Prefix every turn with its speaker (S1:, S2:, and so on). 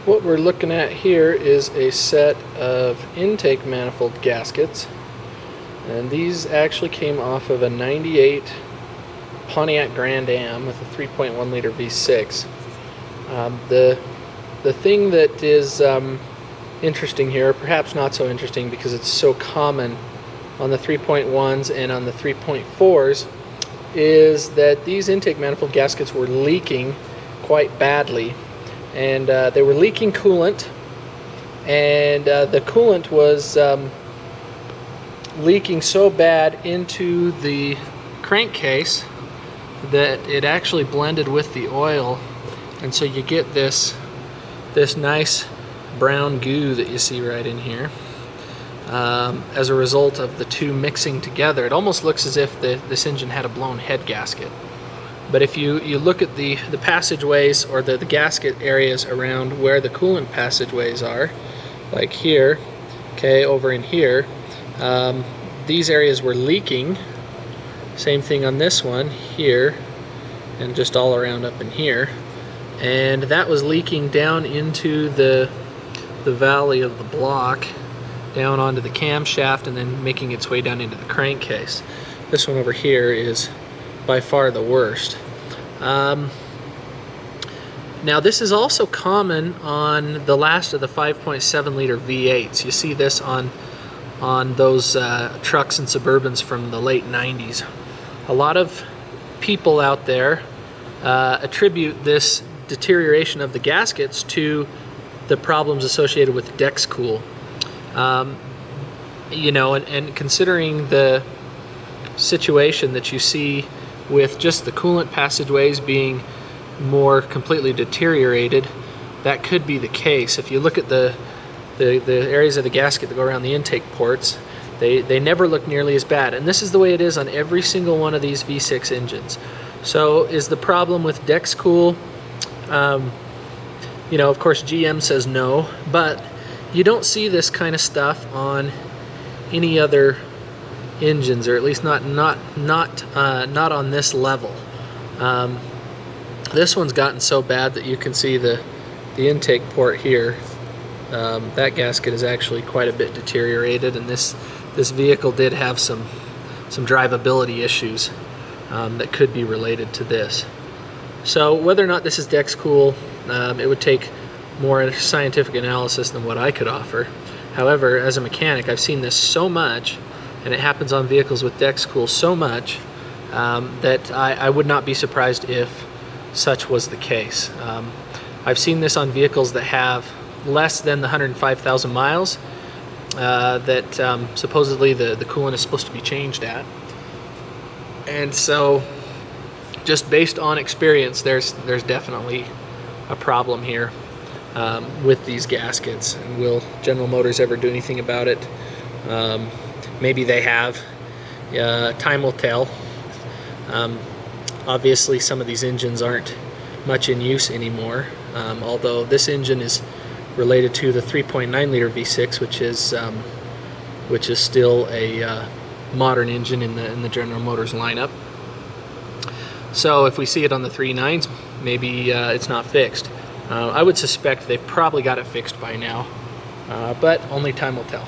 S1: What we're looking at here is a set of intake manifold gaskets, and these actually came off of a 98 Pontiac Grand Am with a 3.1 liter V6. The thing that is interesting here, perhaps not so interesting because it's so common on the 3.1s and on the 3.4s, is that these intake manifold gaskets were leaking quite badly. And they were leaking coolant, and the coolant was leaking so bad into the crankcase that it actually blended with the oil, and so you get this nice brown goo that you see right in here. As a result of the two mixing together, it almost looks as if this engine had a blown head gasket. But if you look at the passageways or the gasket areas around where the coolant passageways are, like here, okay, over in here, these areas were leaking. Same thing on this one here, and just all around up in here. And that was leaking down into the valley of the block, down onto the camshaft, and then making its way down into the crankcase. This one over here is by far the worst. Now this is also common on the last of the 5.7 liter V8s. You see this on those trucks and Suburbans from the late 90s. A lot of people out there attribute this deterioration of the gaskets to the problems associated with Dexcool. You know, and considering the situation that you see with just the coolant passageways being more completely deteriorated, that could be the case. If you look at the areas of the gasket that go around the intake ports, they never look nearly as bad. And this is the way it is on every single one of these V6 engines. So is the problem with Dexcool? You know, of course GM says no, but you don't see this kind of stuff on any other engines, or at least not on this level. This one's gotten so bad that you can see the intake port here. That gasket is actually quite a bit deteriorated, and this vehicle did have some drivability issues that could be related to this. So whether or not this is Dexcool, it would take more scientific analysis than what I could offer. However, as a mechanic, I've seen this so much, and it happens on vehicles with Dexcool so much, that I would not be surprised if such was the case. I've seen this on vehicles that have less than the 105,000 miles that supposedly the coolant is supposed to be changed at. And so, just based on experience, there's definitely a problem here with these gaskets. And will General Motors ever do anything about it? Maybe they have. Time will tell. Obviously some of these engines aren't much in use anymore, although this engine is related to the 3.9 liter V6, which is still a modern engine in the General Motors lineup. So if we see it on the 3.9s, maybe it's not fixed. I would suspect they've probably got it fixed by now, but only time will tell.